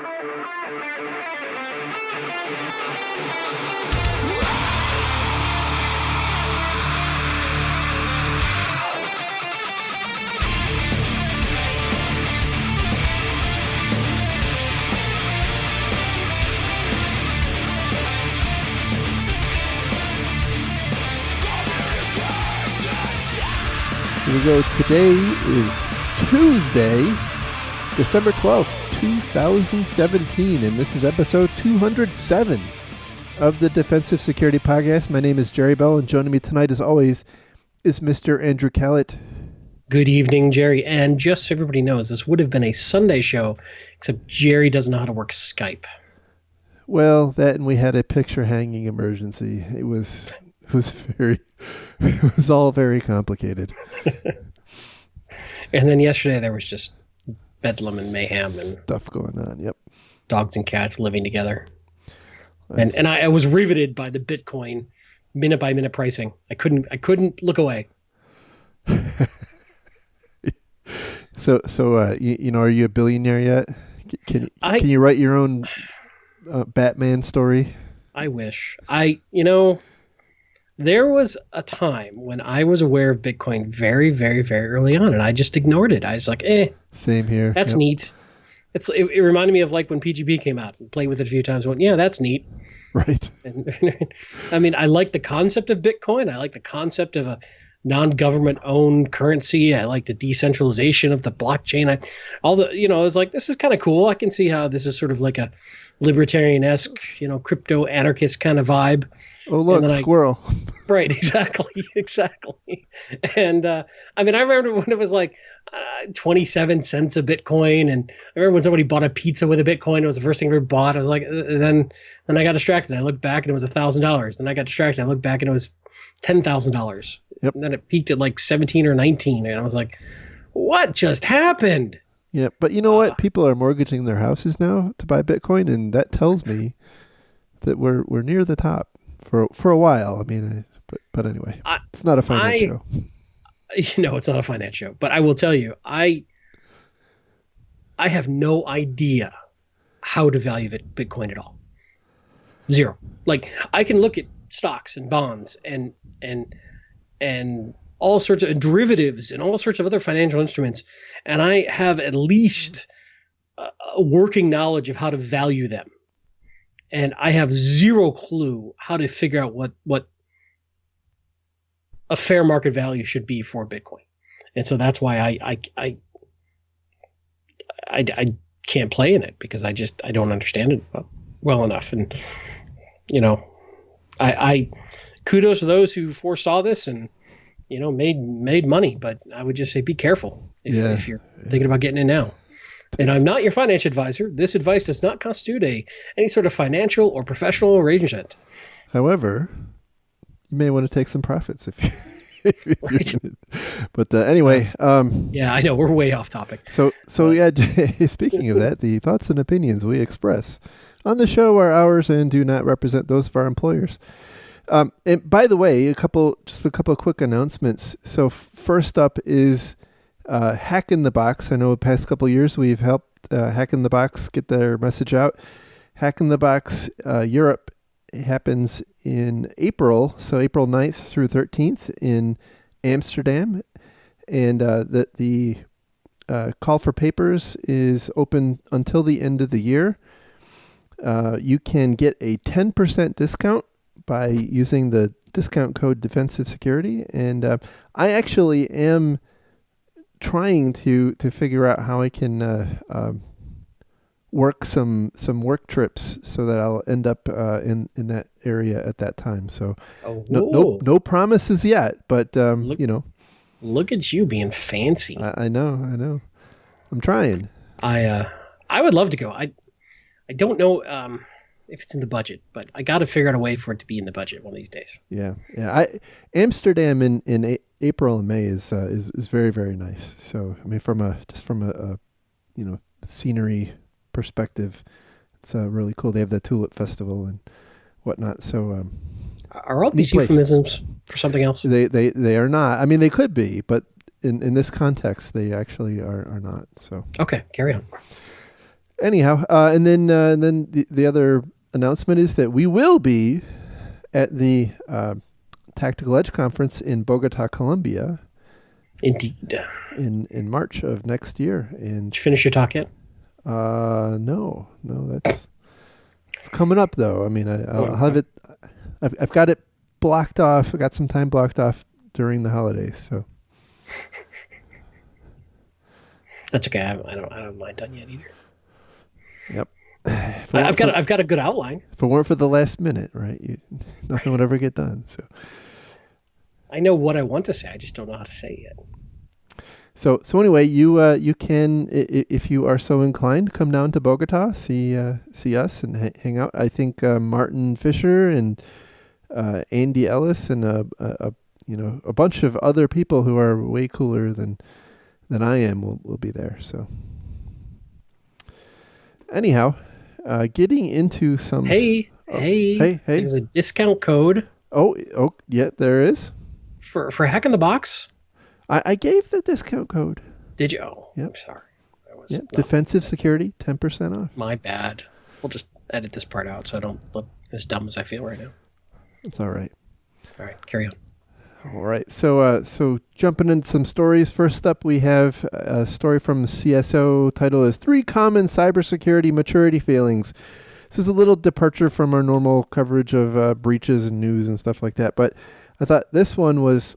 Here we go. Today is Tuesday, December 12th, 2017, and this is episode 207 of the Defensive Security Podcast. My name is Jerry Bell, and joining me tonight, as always, is Mr. Andrew Callett. Good evening, Jerry. And just so everybody knows, this would have been a Sunday show, except Jerry doesn't know how to work Skype. Well, that and we had a picture hanging emergency. It was all very complicated. And then yesterday there was just bedlam and mayhem and stuff going on. Yep. Dogs and cats living together. And I was riveted by the Bitcoin minute by minute pricing. I couldn't look away. So you know, are you a billionaire yet? Can you write your own Batman story? I wish. There was a time when I was aware of Bitcoin very, very, very early on, and I just ignored it. I was like, Same here. That's neat. It reminded me of like when PGP came out and played with it a few times. Went, yeah, that's neat. Right. And, I mean, I like the concept of Bitcoin. I like the concept of a non-government owned currency. I like the decentralization of the blockchain. I was like, this is kind of cool. I can see how this is sort of like a libertarian-esque, crypto anarchist kind of vibe. Oh, look, squirrel. Right, exactly. And I remember when it was like 27 cents a Bitcoin, and I remember when somebody bought a pizza with a Bitcoin. It was the first thing I ever bought. I was like, then I got distracted. I looked back and it was $1,000. Then I got distracted. I looked back and it was $10,000. Yep. And then it peaked at like 17 or 19, and I was like, what just happened? Yeah, but you know what? People are mortgaging their houses now to buy Bitcoin, and that tells me that we're near the top for a while. I mean, but anyway, it's not a finance show. It's not a finance show. But I will tell you, I have no idea how to value Bitcoin at all. Zero. Like, I can look at stocks and bonds and all sorts of derivatives and all sorts of other financial instruments, and I have at least a working knowledge of how to value them. And I have zero clue how to figure out what a fair market value should be for Bitcoin. And so that's why I can't play in it, because I don't understand it well enough. And I kudos to those who foresaw this and made money, but I would just say be careful if you're thinking about getting in now. And I'm not your financial advisor. This advice does not constitute any sort of financial or professional arrangement. However, you may want to take some profits if you. Right. But anyway. Yeah, I know we're way off topic. So yeah. Speaking of that, the thoughts and opinions we express on the show are ours and do not represent those of our employers. And by the way, a couple of quick announcements. So first up is Hack in the Box. I know the past couple of years we've helped Hack in the Box get their message out. Hack in the Box Europe happens in April, so April 9th through 13th in Amsterdam. And the call for papers is open until the end of the year. You can get a 10% discount by using the discount code Defensive Security. And I actually am trying to figure out how I can work some work trips so that I'll end up in that area at that time. So no promises yet, but Look at you being fancy. I know. I'm trying. I would love to go. I don't know if it's in the budget, but I got to figure out a way for it to be in the budget one of these days. Yeah. Amsterdam in April and May is very, very nice. So I mean, from a scenery perspective, it's really cool. They have the Tulip Festival and whatnot. So are all these euphemisms for something else? They are not. I mean, they could be, but in this context, they actually are not. So okay, carry on. Anyhow, and then the other announcement is that we will be at the Tactical Edge Conference in Bogota, Colombia, Indeed. in March of next year. And Did you finish your talk yet? no, that's it's coming up though. I mean, I'll Oh, have it. I've got it blocked off. I got some time blocked off during the holidays. So That's okay. I don't have mine done yet either. yep. I've got a good outline. If it weren't for the last minute, right? Nothing would ever get done. So. I know what I want to say. I just don't know how to say it yet. So anyway, you can, if you are so inclined, come down to Bogota, see us and hang out. I think Martin Fisher and Andy Ellis and a bunch of other people who are way cooler than I am will be there. So anyhow, getting into some. Hey. There's a discount code. Oh yeah, there is. For Hack in the Box. I gave the discount code. Did you? Oh, Yep. I'm sorry. Defensive security, 10% off. My bad. We'll just edit this part out so I don't look as dumb as I feel right now. It's all right. All right, carry on. All right. So jumping into some stories. First up, we have a story from CSO. Title is 3 Common Cybersecurity Maturity Failings. This is a little departure from our normal coverage of breaches and news and stuff like that. But I thought this one was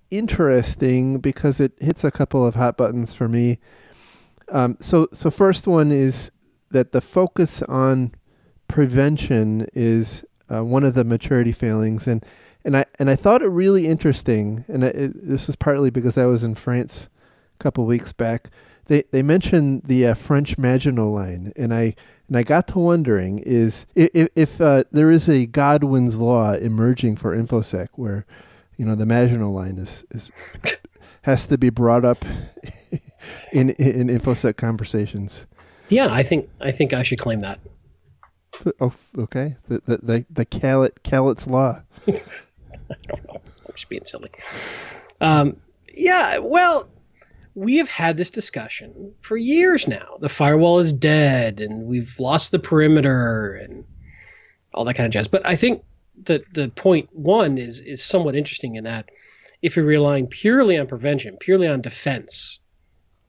interesting because it hits a couple of hot buttons for me. So first one is that the focus on prevention is one of the maturity failings, and I thought it really interesting. And this is partly because I was in France a couple of weeks back. They mentioned the French Maginot Line, and I got to wondering is if there is a Godwin's law emerging for InfoSec where the Maginot Line is has to be brought up in InfoSec conversations. Yeah, I think I should claim that. Oh, okay. The Calit's law. I don't know. I'm just being silly. Yeah, well, we have had this discussion for years now. The firewall is dead, and we've lost the perimeter, and all that kind of jazz. But I think that the point one is somewhat interesting in that if you're relying purely on prevention, purely on defense,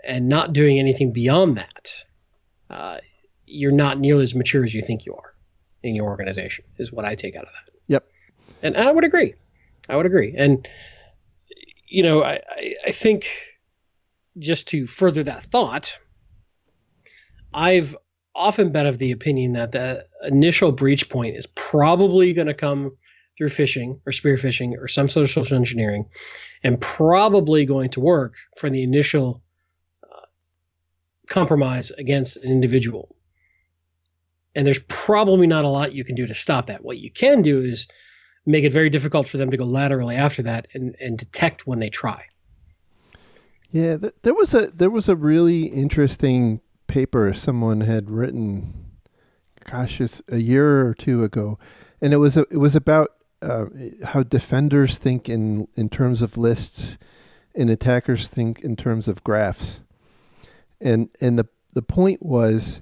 and not doing anything beyond that, you're not nearly as mature as you think you are in your organization, is what I take out of that. Yep. And I would agree. And, I think just to further that thought, I've often been of the opinion that the initial breach point is probably going to come through phishing or spear phishing or some sort of social engineering, and probably going to work for the initial compromise against an individual. And there's probably not a lot you can do to stop that. What you can do is make it very difficult for them to go laterally after that and detect when they try. Yeah, there was a really interesting paper someone had written, it's a year or two ago, and it was about how defenders think in terms of lists, and attackers think in terms of graphs, and the point was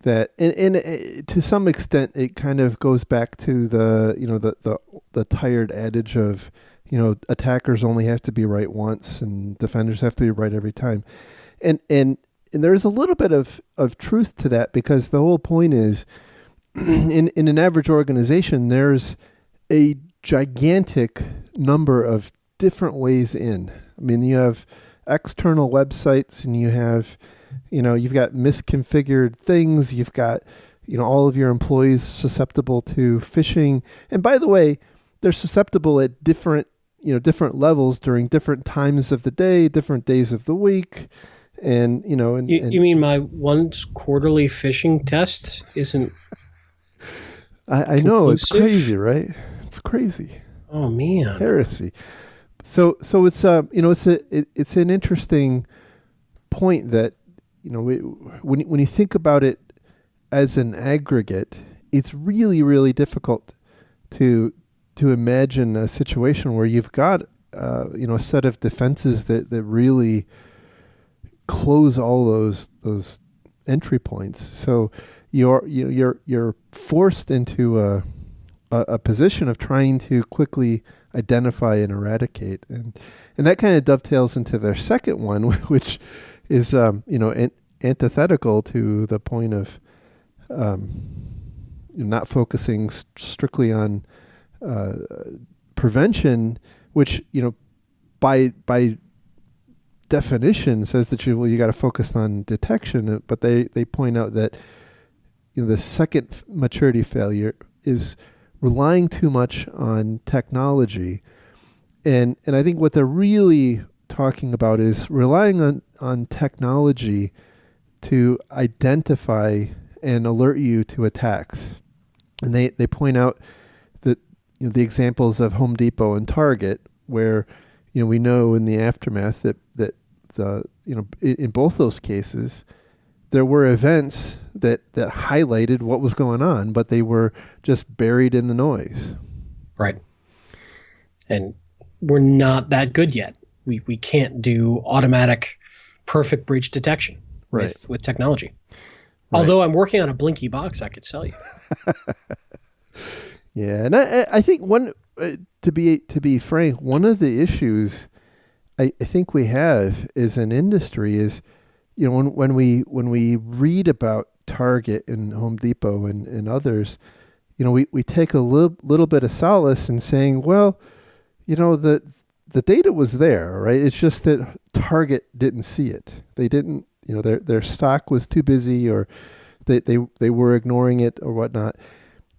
that, and to some extent it kind of goes back to the tired adage of attackers only have to be right once and defenders have to be right every time, and there's a little bit of truth to that, because the whole point is in an average organization there's a gigantic number of different ways in. I mean, you have external websites, and you have you've got misconfigured things, you've got all of your employees susceptible to phishing, and by the way, they're susceptible at different levels during different times of the day, different days of the week. And you mean my once quarterly phishing test isn't I know, it's crazy, right? It's crazy. Oh man, heresy. So it's it's an interesting point that when you think about it as an aggregate, it's really, really difficult to imagine a situation where you've got a set of defenses that really close all those entry points. So you're forced into a position of trying to quickly identify and eradicate, and that kind of dovetails into their second one, which is antithetical to the point of not focusing strictly on prevention, which by definition says that you got to focus on detection, but they point out that the second maturity failure is relying too much on technology, and I think what they're really talking about is relying on technology to identify and alert you to attacks. And they point out that the examples of Home Depot and Target, where we know in the aftermath that the in both those cases there were events that highlighted what was going on, but they were just buried in the noise. Right. And we're not that good yet. We can't do automatic perfect breach detection with technology. Right. Although I'm working on a Blinky box I could sell you. Yeah, and I think to be frank, one of the issues I think we have as an industry is, when we read about Target and Home Depot and others, we take a little bit of solace in saying, well, the data was there, right? It's just that Target didn't see it. They didn't, their stock was too busy, or they were ignoring it or whatnot.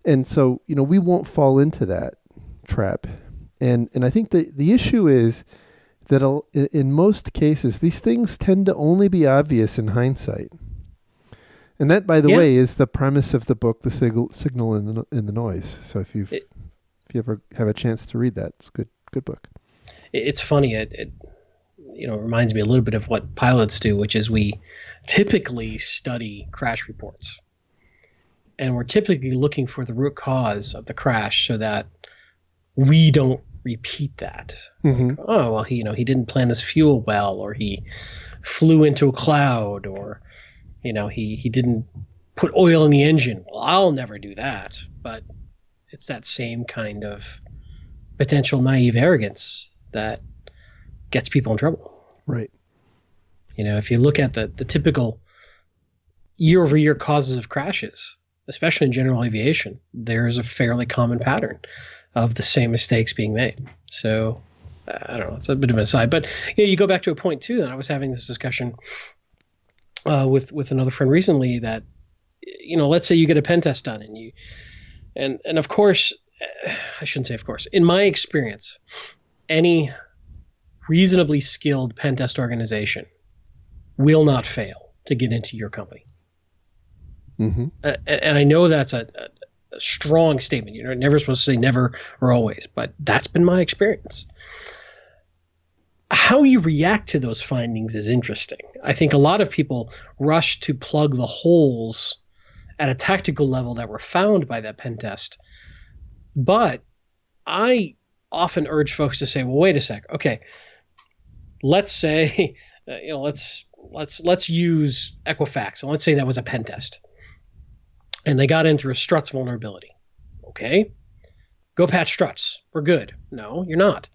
And so, we won't fall into that trap. And I think the issue is that in most cases, these things tend to only be obvious in hindsight. And that, by the way, is the premise of the book, The Signal in the Noise. So if you ever have a chance to read that, it's a good book. It's funny. It reminds me a little bit of what pilots do, which is we typically study crash reports. And we're typically looking for the root cause of the crash so that we don't repeat that. Mm-hmm. Like, oh, well, he didn't plan his fuel well, or he flew into a cloud, or, he didn't put oil in the engine. Well, I'll never do that. But it's that same kind of potential naive arrogance that gets people in trouble. Right. If you look at the typical year-over-year causes of crashes, especially in general aviation, there's a fairly common pattern of the same mistakes being made. So, I don't know, it's a bit of an aside. But you go back to a point, too, and I was having this discussion with another friend recently that, let's say you get a pen test done, and of course, I shouldn't say of course, in my experience, any reasonably skilled pen test organization will not fail to get into your company. Mm-hmm. And I know that's a strong statement. You're never supposed to say never or always, but that's been my experience. How you react to those findings is interesting. I think a lot of people rush to plug the holes at a tactical level that were found by that pen test. But I often urge folks to say, well, wait a sec. Okay, let's say, let's use Equifax, and let's say that was a pen test. And they got in through a struts vulnerability. Okay, go patch struts. We're good. No, you're not.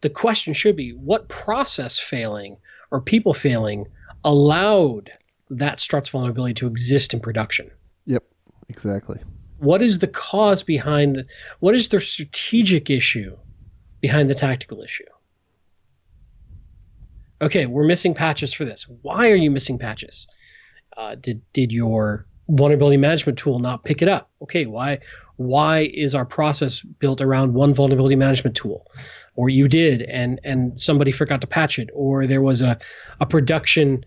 The question should be, what process failing or people failing allowed that struts vulnerability to exist in production? Yep, exactly. What is the cause behind what is the strategic issue behind the tactical issue? Okay, we're missing patches for this. Why are you missing patches? Did your vulnerability management tool not pick it up? Okay, why is our process built around one vulnerability management tool? Or you did and somebody forgot to patch it, or there was a production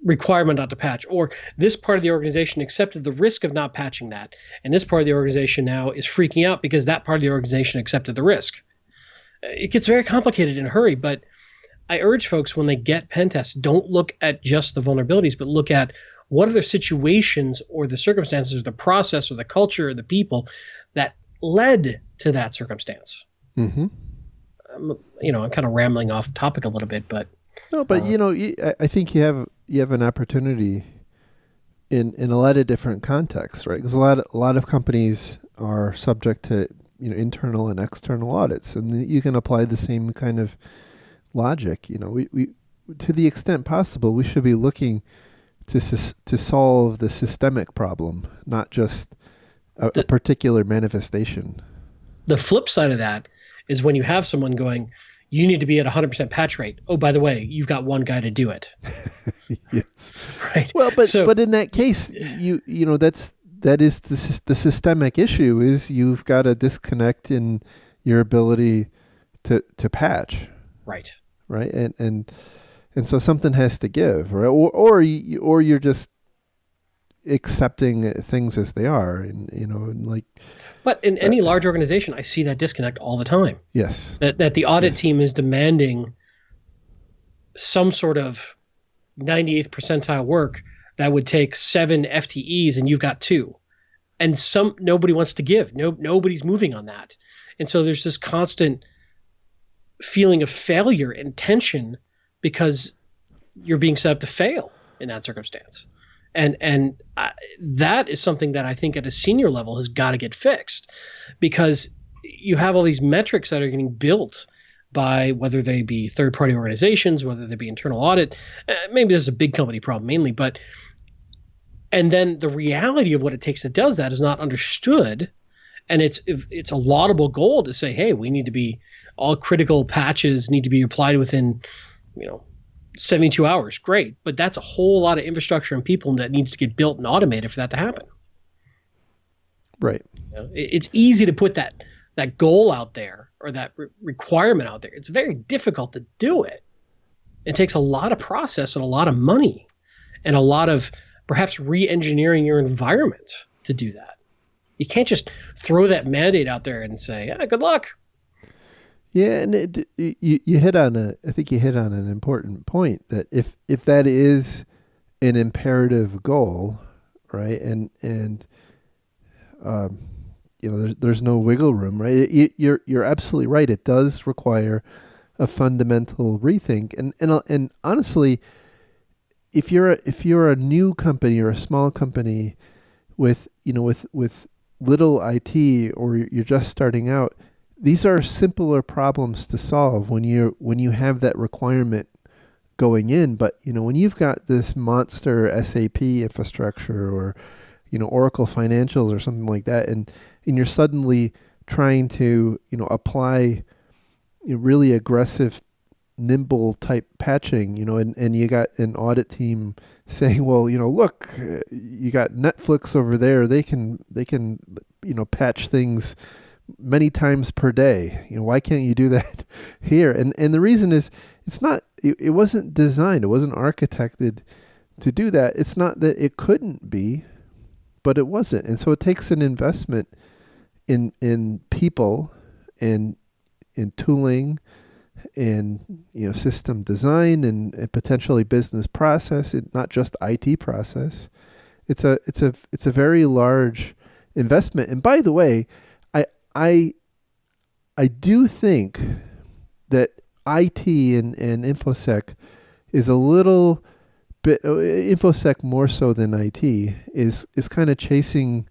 requirement not to patch, or this part of the organization accepted the risk of not patching that, and this part of the organization now is freaking out because that part of the organization accepted the risk. It gets very complicated in a hurry, but I urge folks, when they get pen tests, don't look at just the vulnerabilities, but look at what are the situations or the circumstances or the process or the culture or the people that led to that circumstance. Mm-hmm. I'm kind of rambling off topic a little bit, but No, but I think you have an opportunity in a lot of different contexts, right? Because a lot of companies are subject to internal and external audits, and you can apply the same kind of logic. We to the extent possible, we should be looking to solve the systemic problem, not just a The particular manifestation. the flip side of that is when you have someone going, you need to be at 100% patch rate. Oh, by the way, you've got one guy to do it. Yes. Right. Well, So but in that case, that is the systemic issue is you've got a disconnect in your ability to patch, right. right? And so something has to give, right? Or you're just accepting things as they are, and like But in uh, any large organization, I see that disconnect all the time. yes, That the audit yes, team is demanding some sort of 98th percentile work that would take 7 FTEs and you've got 2. And nobody wants to give. Nobody's moving on that. And so there's this constant feeling of failure and tension because you're being set up to fail in that circumstance. And that is something that I think at a senior level has got to get fixed, because you have all these metrics that are getting built by whether they be third-party organizations, whether they be internal audit. Maybe this is a big company problem mainly, but and then the reality of what it takes that does that is not understood. And it's a laudable goal to say, hey, we need to be all critical patches need to be applied within, 72 hours. Great, but that's a whole lot of infrastructure and people that needs to get built and automated for that to happen. right. It's easy to put that goal out there or that requirement out there. It's very difficult to do it. It takes a lot of process and a lot of money and a lot of perhaps re-engineering your environment to do that. You can't just throw that mandate out there and say, good luck. Yeah, and you hit on I think you hit on an important point that if that is an imperative goal, right, and um, there's no wiggle room, right? You're absolutely right. It does require a fundamental rethink, and honestly, if you're a new company or a small company with with little IT, or you're just starting out, these are simpler problems to solve when you have that requirement going in. But when you've got this monster SAP infrastructure, or Oracle Financials or something like that, and you're suddenly trying to apply really aggressive, nimble type patching, and you got an audit team saying, well, look, you got Netflix over there, they can patch things many times per day. Why can't you do that here? And the reason is it wasn't designed, it wasn't architected to do that. It's not that it couldn't be, but it wasn't. And so it takes an investment in people and in tooling and system design and potentially business process, and not just IT process. It's a very large investment. And by the way, I do think that IT and InfoSec is a little bit, InfoSec more so than IT is kind of chasing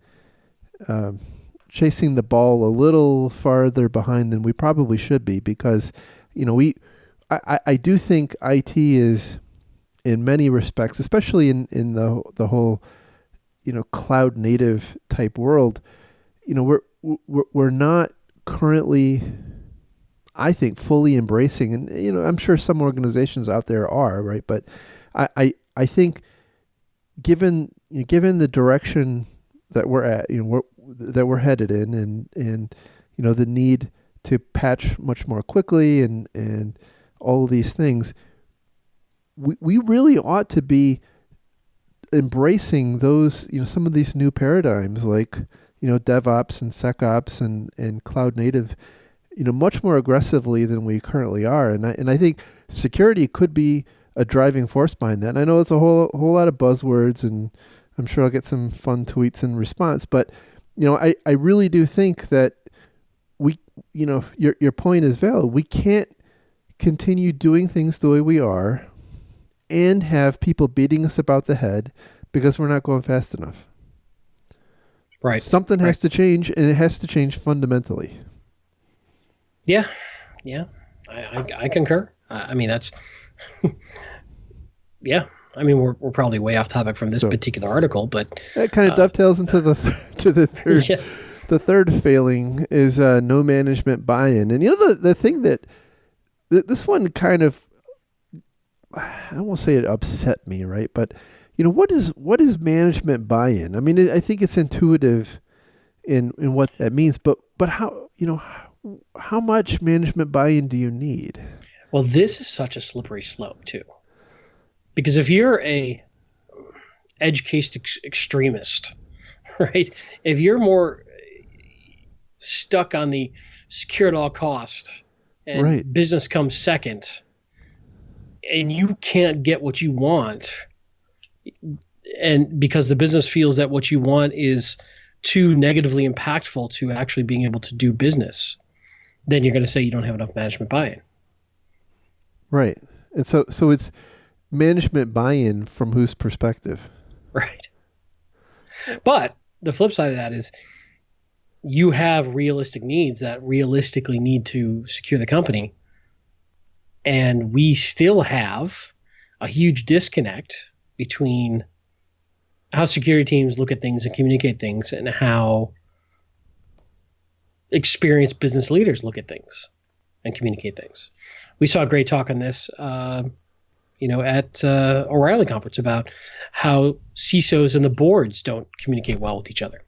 the ball a little farther behind than we probably should be, because I do think IT is, in many respects, especially in the whole cloud native type world, we're not currently, I think, fully embracing, and I'm sure some organizations out there are, right, but I think given the direction that we're at, that we're headed in, and the need to patch much more quickly and all of these things, we really ought to be embracing those, some of these new paradigms like, DevOps and SecOps and cloud native, much more aggressively than we currently are. And I think security could be a driving force behind that. And I know it's a whole lot of buzzwords, and I'm sure I'll get some fun tweets in response, but I really do think that we, your point is valid. We can't continue doing things the way we are and have people beating us about the head because we're not going fast enough. Right. Something has to change, and it has to change fundamentally. Yeah. I concur. I mean, that's yeah. I mean, we're probably way off topic from this particular article, but that kind of dovetails into the third. Yeah. The third failing is no management buy-in, and the thing that this one kind of, I won't say it upset me, right? But what is management buy-in? I mean, I think it's intuitive in what that means, but how much management buy-in do you need? Well, this is such a slippery slope too, because if you're a edge case extremist, right? If you're more stuck on the secure at all cost and business comes second, and you can't get what you want, and because the business feels that what you want is too negatively impactful to actually being able to do business, then you're going to say you don't have enough management buy-in. Right. And so it's management buy-in from whose perspective? Right. But the flip side of that is you have realistic needs that realistically need to secure the company. And we still have a huge disconnect between how security teams look at things and communicate things and how experienced business leaders look at things and communicate things. We saw a great talk on this, at O'Reilly conference about how CISOs and the boards don't communicate well with each other.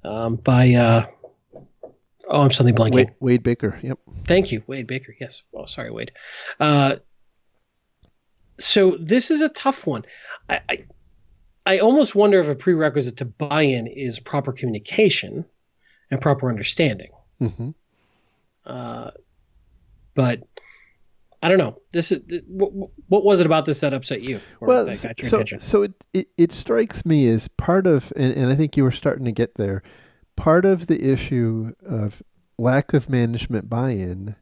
I'm suddenly blanking. Wade Baker. Yep. Thank you, Wade Baker. Yes. Oh, sorry, Wade. So this is a tough one. I almost wonder if a prerequisite to buy-in is proper communication and proper understanding. Mm-hmm. But I don't know. This is what was it about this that upset you? Well, so it strikes me as part of, and I think you were starting to get there. Part of the issue of lack of management buy-in,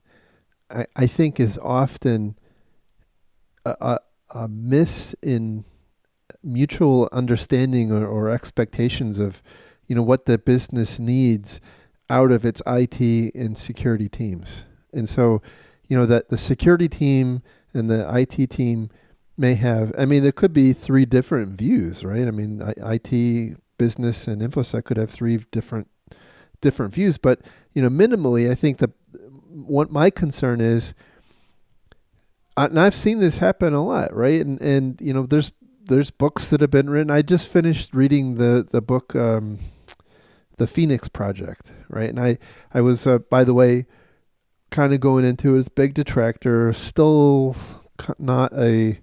I think, is often a miss in mutual understanding or expectations of, what the business needs out of its IT and security teams. And so, that the security team and the IT team may have, it could be three different views, right? I mean, IT, business, and InfoSec could have three different views, but, minimally, I think what my concern is, and I've seen this happen a lot, right? And there's books that have been written. I just finished reading the book, The Phoenix Project, right? And I was, by the way, kind of going into it as big detractor, still not a,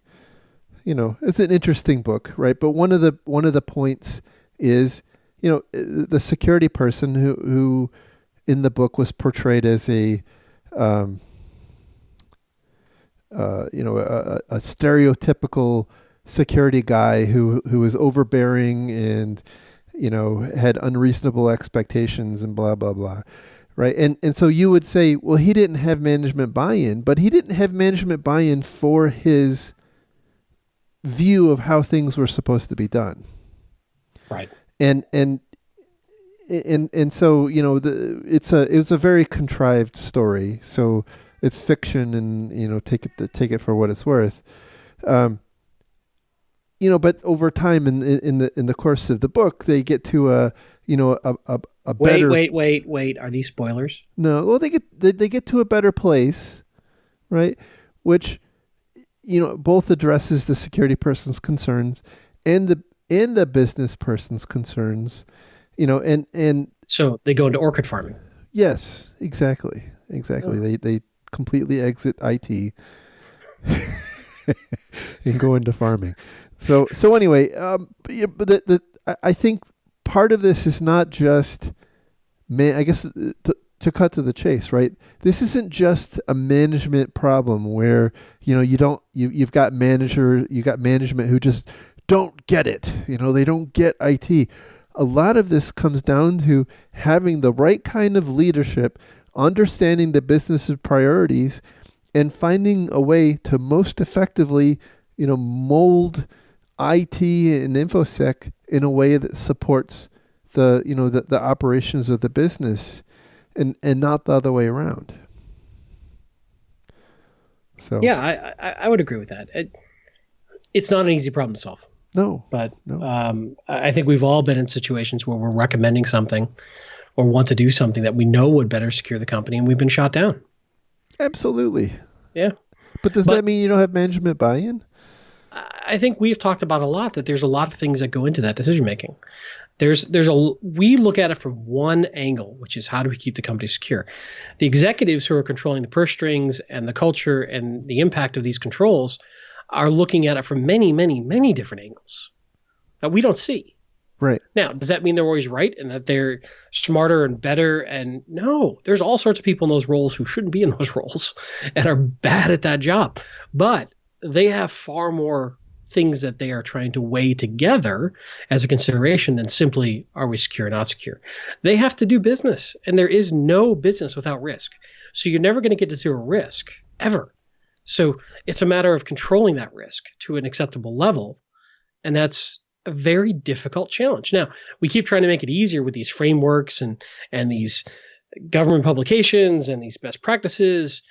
it's an interesting book, right? But one of the points is, the security person who in the book was portrayed as a stereotypical security guy who was overbearing and, had unreasonable expectations and blah, blah, blah. Right. And so you would say, well, he didn't have management buy-in, but he didn't have management buy-in for his view of how things were supposed to be done. Right. And so, it was a very contrived story. So it's fiction and, take it for what it's worth. But over time in the course of the book, they get to a better. Wait. Are these spoilers? No. Well, they get to a better place, right? Which, both addresses the security person's concerns and the business person's concerns, and so they go into orchid farming. Yes, exactly. Oh. They completely exit IT and go into farming. So anyway, I think part of this is not just, I guess, to cut to the chase, right? This isn't just a management problem where, you've got management who just don't get it. They don't get IT. A lot of this comes down to having the right kind of leadership, understanding the business's priorities, and finding a way to most effectively, mold IT and InfoSec in a way that supports the operations of the business, and not the other way around. So Yeah, I would agree with that. It's not an easy problem to solve. no, But no, I think we've all been in situations where we're recommending something or want to do something that we know would better secure the company, and we've been shot down. absolutely. Yeah. But does But that mean you don't have management buy-in? I think we've talked about a lot that there's a lot of things that go into that decision making. We look at it from one angle, which is how do we keep the company secure? The executives who are controlling the purse strings and the culture and the impact of these controls are looking at it from many, many, many different angles that we don't see. Right. Now, does that mean they're always right and that they're smarter and better? And no, there's all sorts of people in those roles who shouldn't be in those roles and are bad at that job. But they have far more things that they are trying to weigh together as a consideration than simply are we secure or not secure. They have to do business, and there is no business without risk. So you're never going to get to zero risk ever. So it's a matter of controlling that risk to an acceptable level, and that's a very difficult challenge. Now, we keep trying to make it easier with these frameworks and these government publications and these best practices,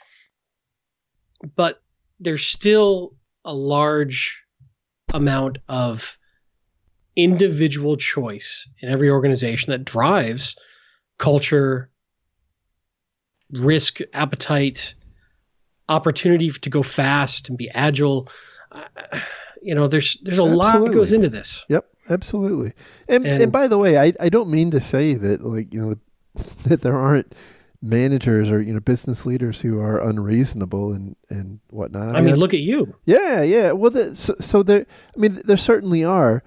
but there's still a large amount of individual choice in every organization that drives culture, risk appetite, opportunity to go fast and be agile. There's a lot that goes into this. Yep, absolutely. And by the way, I don't mean to say that that there aren't managers or business leaders who are unreasonable and whatnot. I mean, look at you. Yeah. Well, so there. I mean, there certainly are,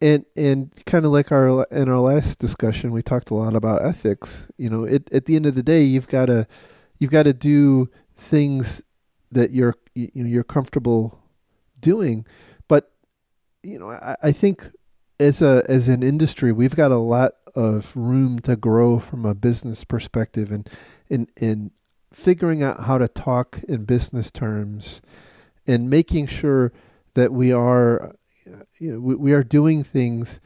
and kind of like in our last discussion, we talked a lot about ethics. At the end of the day, you've got to do things that you're comfortable doing. But I think as an industry, we've got a lot of room to grow from a business perspective, and in figuring out how to talk in business terms, and making sure that we are we are doing things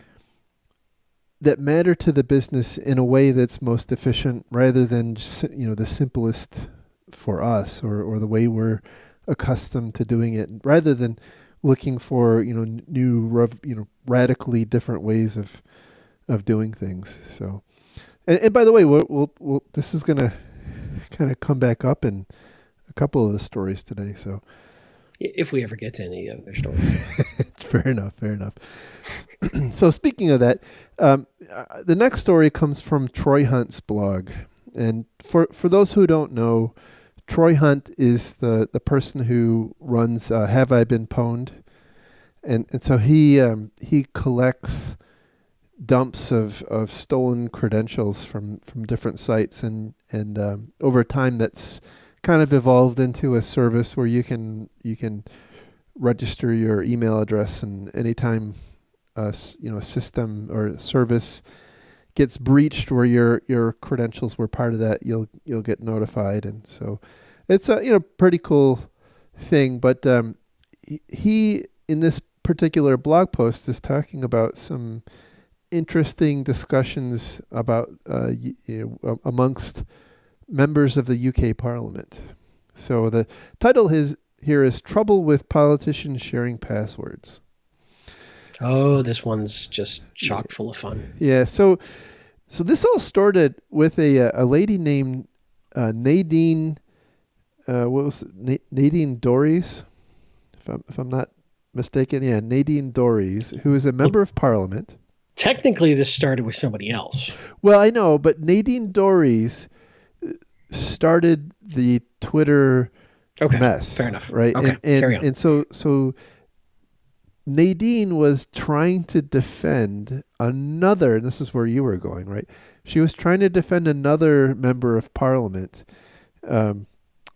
that matter to the business in a way that's most efficient, rather than just, the simplest for us, or the way we're accustomed to doing it, rather than looking for new radically different ways of doing things. So, and by the way, we'll this is gonna kind of come back up in a couple of the stories today. So, if we ever get to any other stories. Fair enough. So, speaking of that, the next story comes from Troy Hunt's blog, and for those who don't know, Troy Hunt is the person who runs Have I Been Pwned, and so he collects dumps of stolen credentials from different sites, and over time that's kind of evolved into a service where you can register your email address, and anytime a system or service gets breached where your credentials were part of that, you'll get notified. And so it's a pretty cool thing. But he in this particular blog post is talking about some interesting discussions about amongst members of the UK Parliament. So the title here is Trouble with Politicians Sharing Passwords. Oh, this one's just chock full of fun. Yeah, so this all started with a lady named Nadine Nadine Dorries, if I'm not mistaken. Yeah, Nadine Dorries, who is a member of Parliament. Technically, this started with somebody else. Well, I know, but Nadine Dorries started the Twitter mess. Fair enough. Right? Okay, carry on. And so Nadine was trying to defend another, and this is where you were going, right? She was trying to defend another member of Parliament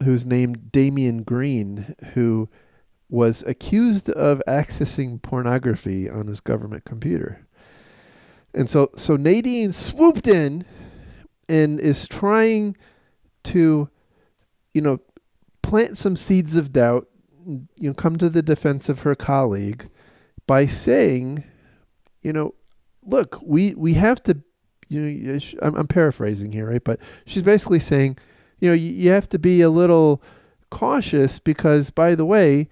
who's named Damien Green, who was accused of accessing pornography on his government computer. And so Nadine swooped in and is trying to, plant some seeds of doubt, come to the defense of her colleague by saying, look, we have to, I'm paraphrasing here, right? But she's basically saying, you have to be a little cautious because, by the way,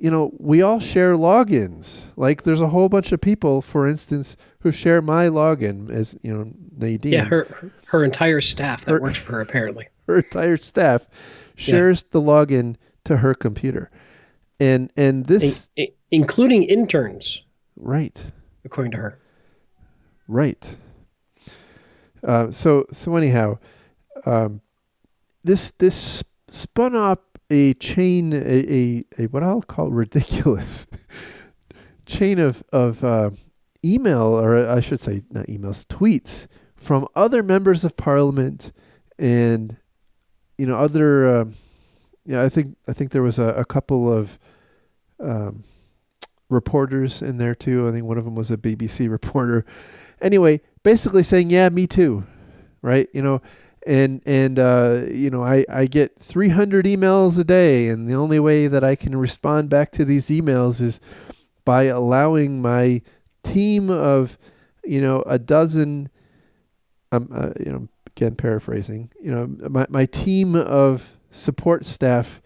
we all share logins. Like there's a whole bunch of people, for instance, who share my login as, Nadine. Yeah, her entire staff that works for her, apparently. Her entire staff shares the login to her computer. And this... including interns. Right. According to her. Right. So anyhow, this spun up a chain, a what I'll call ridiculous chain of email, or I should say not emails, tweets from other members of parliament and other I think there was a couple of reporters in there too. I think one of them was a BBC reporter. Anyway, basically saying, yeah, me too, right? And I get 300 emails a day, and the only way that I can respond back to these emails is by allowing my team of, a dozen, again paraphrasing, my team of support staff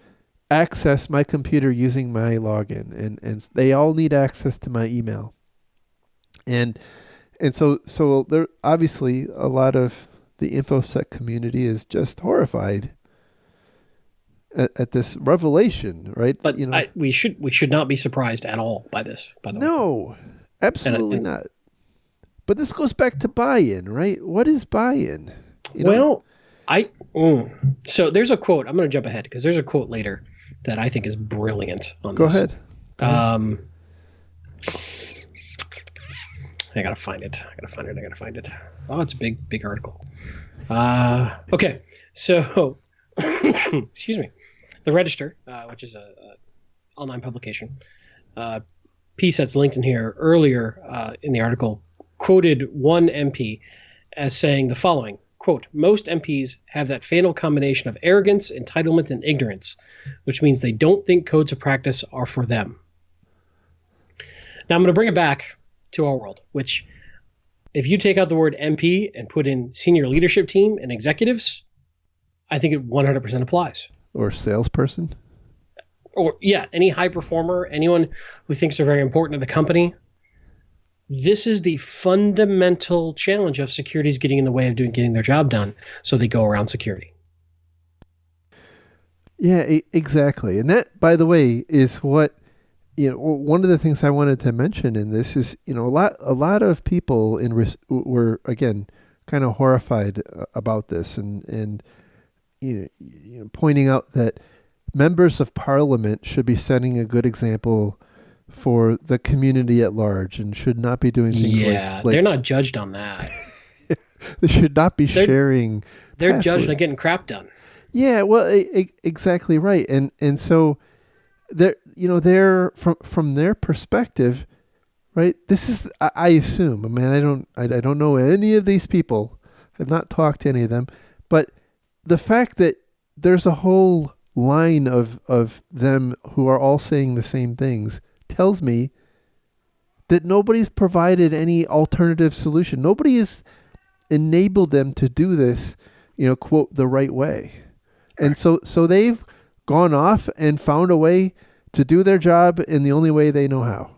access my computer using my login, and they all need access to my email. And so there obviously a lot of the InfoSec community is just horrified at this revelation, right? But we should not be surprised at all by this. By the way, no, absolutely not. But this goes back to buy-in, right? What is buy-in? So there's a quote. I'm going to jump ahead because there's a quote later that I think is brilliant on Go this. ahead. I gotta find it. Oh, it's a big article. Okay, so excuse me. The Register, which is a online publication, piece that's linked in here earlier in the article, quoted one MP as saying the following, quote, "Most MPs have that fatal combination of arrogance, entitlement, and ignorance, which means they don't think codes of practice are for them." Now I'm going to bring it back to our world, which if you take out the word MP and put in senior leadership team and executives, I think it 100% applies. Or salesperson. Or any high performer, anyone who thinks they're very important to the company. This is the fundamental challenge of security is getting in the way of getting their job done. So they go around security. Yeah, exactly. And that, by the way, is what, one of the things I wanted to mention in this is, a lot of people were, again, kind of horrified about this and pointing out that members of parliament should be setting a good example for the community at large and should not be doing things like they're not judged on that. They should not be sharing. They're passwords. judged on getting crap done. Yeah, well, exactly right. And so they're from their perspective, right? This is, I assume, I don't know any of these people. I've not talked to any of them, but the fact that there's a whole line of them who are all saying the same things tells me that nobody's provided any alternative solution. Nobody has enabled them to do this, quote, the right way. And so they've gone off and found a way to do their job in the only way they know how.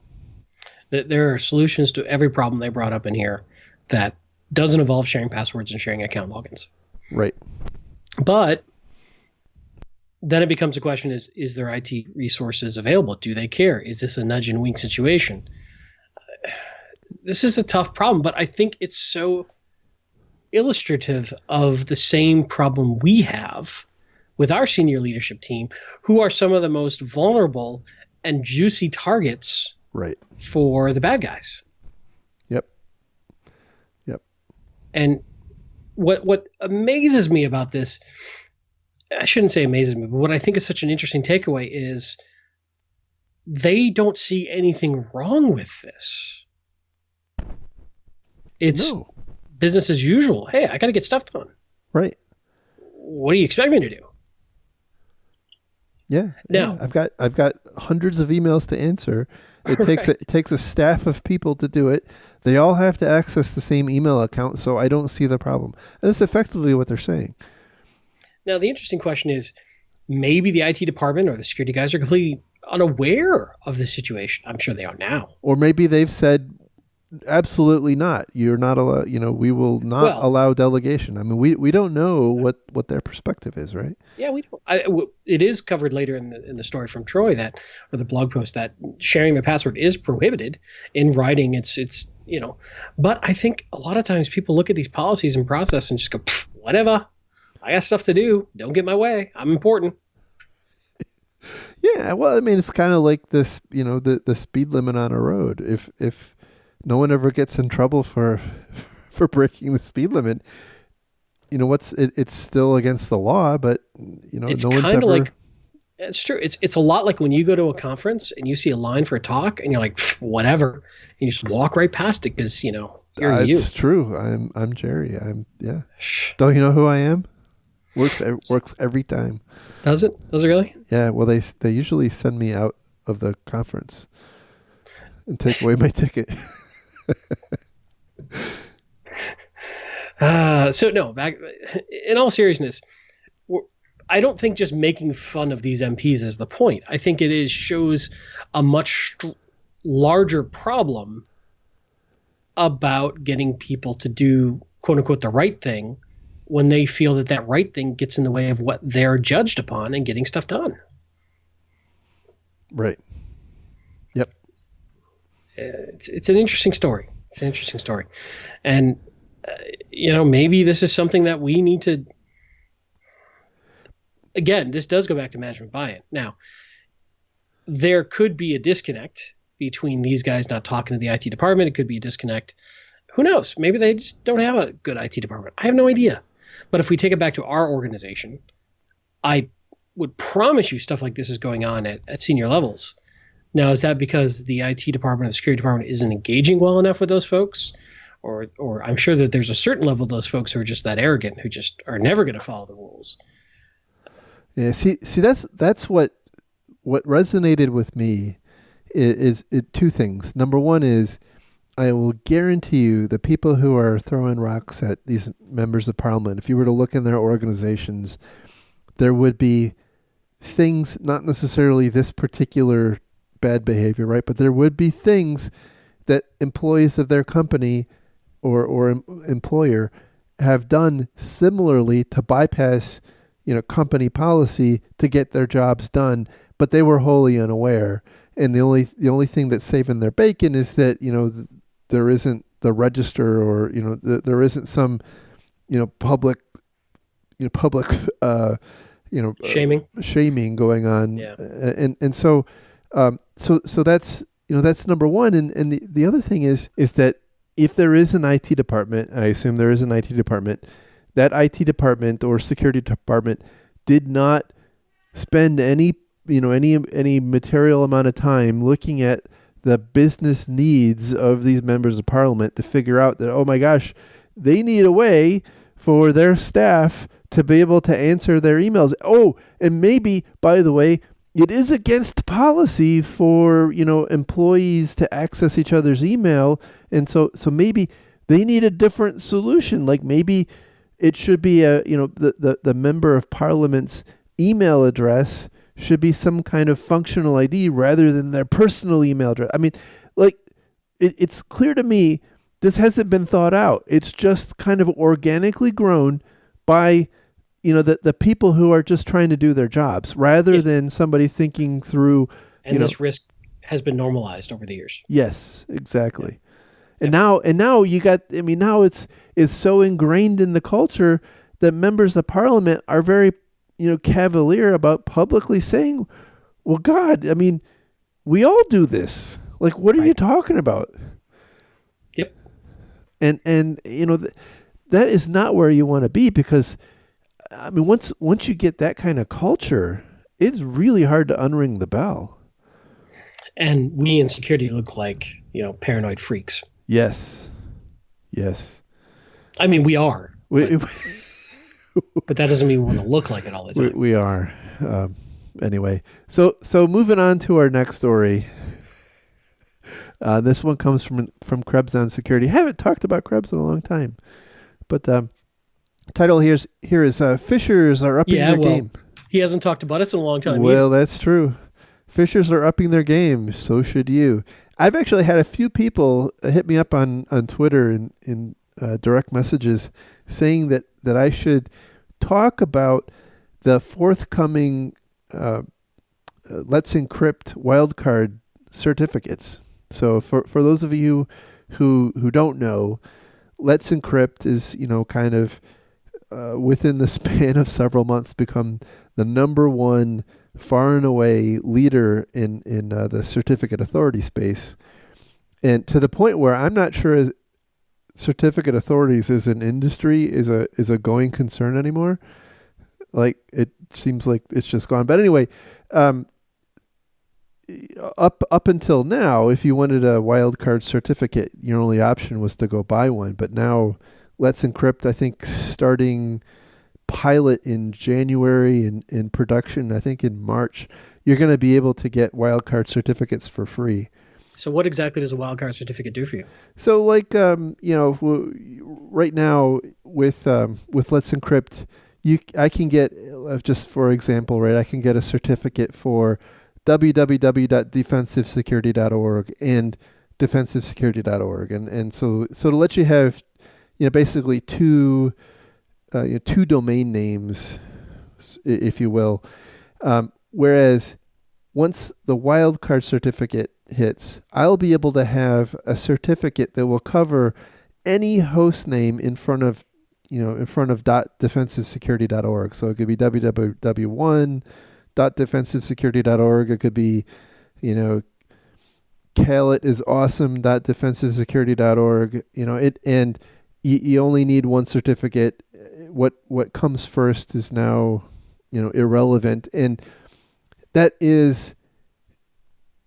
There are solutions to every problem they brought up in here that doesn't involve sharing passwords and sharing account logins. Right. But then it becomes a question is there IT resources available? Do they care? Is this a nudge and wink situation? This is a tough problem, but I think it's so illustrative of the same problem we have with our senior leadership team, who are some of the most vulnerable and juicy targets right for the bad guys. Yep. And what amazes me about this, I shouldn't say amazes me, but what I think is such an interesting takeaway is they don't see anything wrong with this. It's business as usual. Hey, I got to get stuff done. Right. What do you expect me to do? Yeah, yeah. Now, I've got hundreds of emails to answer. right. It takes a staff of people to do it. They all have to access the same email account, so I don't see the problem. And that's effectively what they're saying. Now, the interesting question is maybe the IT department or the security guys are completely unaware of the situation. I'm sure they are now. Or maybe they've said absolutely not. You're not allowed. We will not Well, allow delegation. I mean, we don't know what their perspective is, right? yeah, we don't. It is covered later in the story from Troy that, or the blog post, that sharing the password is prohibited in writing. But I think a lot of times people look at these policies and process and just go, whatever. I got stuff to do. Don't get in my way. I'm important. Yeah. Well, I mean, it's kind of like this. The speed limit on a road. If no one ever gets in trouble for for breaking the speed limit, it's still against the law, but It's no one's kind ever. of like, it's true. It's a lot like when you go to a conference and you see a line for a talk and you're like, whatever, and you just walk right past it because you're you. It's true. I'm Jerry. Yeah. Don't you know who I am? Works every time. Does it? Does it really? Yeah. Well, they usually send me out of the conference and take away my ticket. So no, back in all seriousness, I don't think just making fun of these MPs is the point. I think shows a much larger problem about getting people to do quote unquote the right thing when they feel that right thing gets in the way of what they're judged upon and getting stuff done. Right. Yep. It's an interesting story. It's an interesting story, and maybe this is something that we need to. Again, this does go back to management buy-in. Now, there could be a disconnect between these guys not talking to the IT department. It could be a disconnect. Who knows? Maybe they just don't have a good IT department. I have no idea. But if we take it back to our organization, I would promise you stuff like this is going on at senior levels. Now, is that because the IT department or the security department isn't engaging well enough with those folks? Or I'm sure that there's a certain level of those folks who are just that arrogant, who just are never going to follow the rules. Yeah. See, that's what resonated with me is two things. Number one is, I will guarantee you the people who are throwing rocks at these members of parliament, if you were to look in their organizations, there would be things, not necessarily this particular bad behavior, right? But there would be things that employees of their company or employer have done similarly to bypass, company policy to get their jobs done, but they were wholly unaware. And the only thing that's saving their bacon is that, there isn't the register or, there isn't some, public, shaming going on. Yeah. And so that's, that's number one. And the other thing is that if there is an IT department, I assume there is an IT department, that IT department or security department did not spend any material amount of time looking at the business needs of these members of parliament to figure out that, oh my gosh, they need a way for their staff to be able to answer their emails. Oh, and maybe, by the way, it is against policy for, employees to access each other's email. And so maybe they need a different solution. Like maybe it should be the member of parliament's email address should be some kind of functional ID rather than their personal email address. I mean, like it's clear to me this hasn't been thought out. It's just kind of organically grown by the people who are just trying to do their jobs rather than somebody thinking through. And this risk has been normalized over the years. Yes, exactly. Yeah. And now you got. I mean, now it's so ingrained in the culture that members of parliament are very cavalier about publicly saying, well, God, I mean, we all do this. Like, what are you talking about? Yep. And that is not where you want to be, because, I mean, once you get that kind of culture, it's really hard to unring the bell. And we in security look like, paranoid freaks. Yes. I mean, we are. But that doesn't mean we want to look like it all the time. We are. Anyway, so moving on to our next story. This one comes from Krebs on Security. I haven't talked about Krebs in a long time, but title here is Phishers are upping their game. He hasn't talked about us in a long time. Well, either. That's true. Phishers are upping their game. So should you. I've actually had a few people hit me up on Twitter in direct messages saying that I should talk about the forthcoming Let's Encrypt wildcard certificates. So for those of you who don't know, Let's Encrypt is, kind of within the span of several months become the number one far and away leader in the certificate authority space. And to the point where I'm not sure certificate authorities as an industry is a going concern anymore. Like, it seems like it's just gone. But anyway, up until now, if you wanted a wildcard certificate, your only option was to go buy one. But now, Let's Encrypt, I think, starting pilot in January and in production, I think in March, you're going to be able to get wildcard certificates for free. So what exactly does a wildcard certificate do for you? So like, right now with Let's Encrypt, I can get, just for example, right, I can get a certificate for www.defensivesecurity.org and defensivesecurity.org. And so to let you have, basically two domain names, if you will. Whereas once the wildcard certificate hits, I'll be able to have a certificate that will cover any host name in front of .defensivesecurity.org. So it could be www.1.defensivesecurity.org. It could be, Khaled is awesome.defensivesecurity.org. And you only need one certificate. What comes first is now, irrelevant. And that is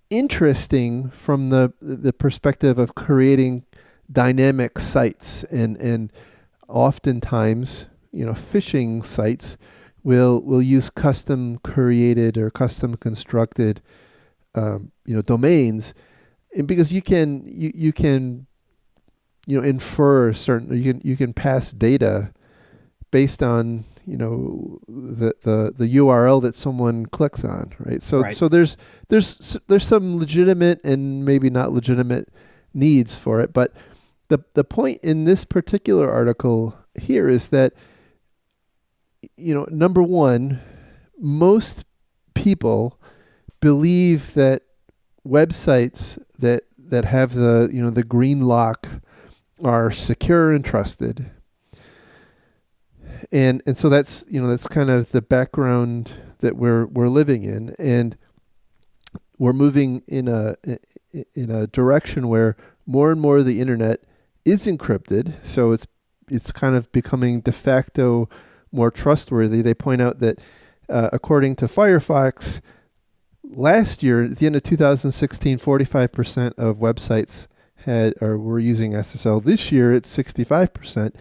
interesting from the perspective of creating dynamic sites. And oftentimes, phishing sites will use custom created or custom constructed, domains. And because you can infer certain, you can pass data based on, the URL that someone clicks on, right? So there's some legitimate and maybe not legitimate needs for it, but the point in this particular article here is that, number one, most people believe that websites that have the green lock are secure and trusted. And so that's kind of the background that we're living in, and we're moving in a direction where more and more of the internet is encrypted. So it's kind of becoming de facto more trustworthy. They point out that according to Firefox, last year at the end of 2016, 45% of websites were using SSL. This year it's 65%.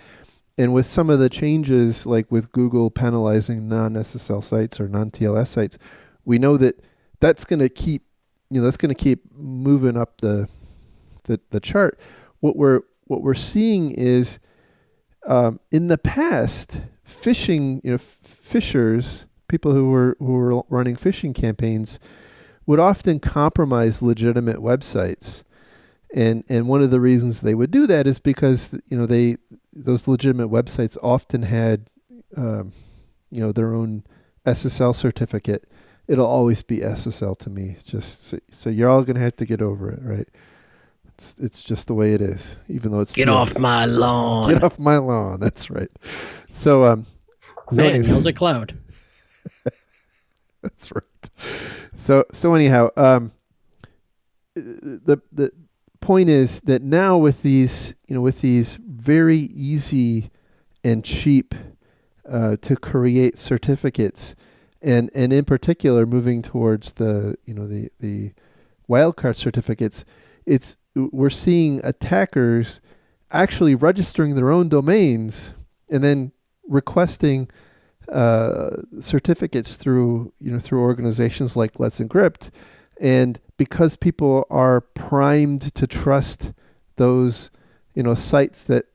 And with some of the changes, like with Google penalizing non-SSL sites or non-TLS sites, we know that that's going to keep moving up the chart. What we're seeing is, in the past, phishers, people who were running phishing campaigns, would often compromise legitimate websites. And one of the reasons they would do that is because those legitimate websites often had their own SSL certificate. It'll always be SSL to me. Just so you're all gonna have to get over it, right? It's just the way it is, even though it's get off my lawn. Get off my lawn. That's right. So man yells at cloud. That's right. So anyhow, the point is that now with these very easy and cheap to create certificates, and in particular moving towards the wildcard certificates, we're seeing attackers actually registering their own domains and then requesting certificates through through organizations like Let's Encrypt, and because people are primed to trust those sites that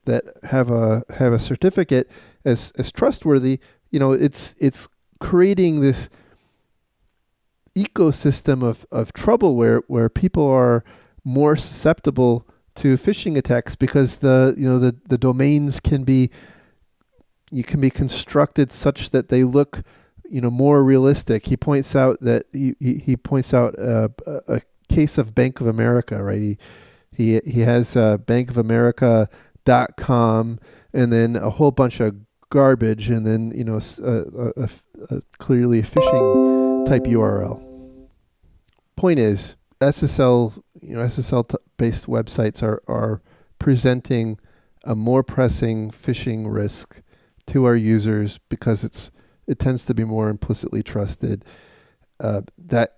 have a certificate as trustworthy, it's creating this ecosystem of trouble where people are more susceptible to phishing attacks because the domains can be constructed such that they look more realistic. He points out that he points out a case of Bank of America, right? He has bankofamerica.com and then a whole bunch of garbage and then a clearly a phishing type URL. Point is, SSL based websites are presenting a more pressing phishing risk to our users because it tends to be more implicitly trusted. That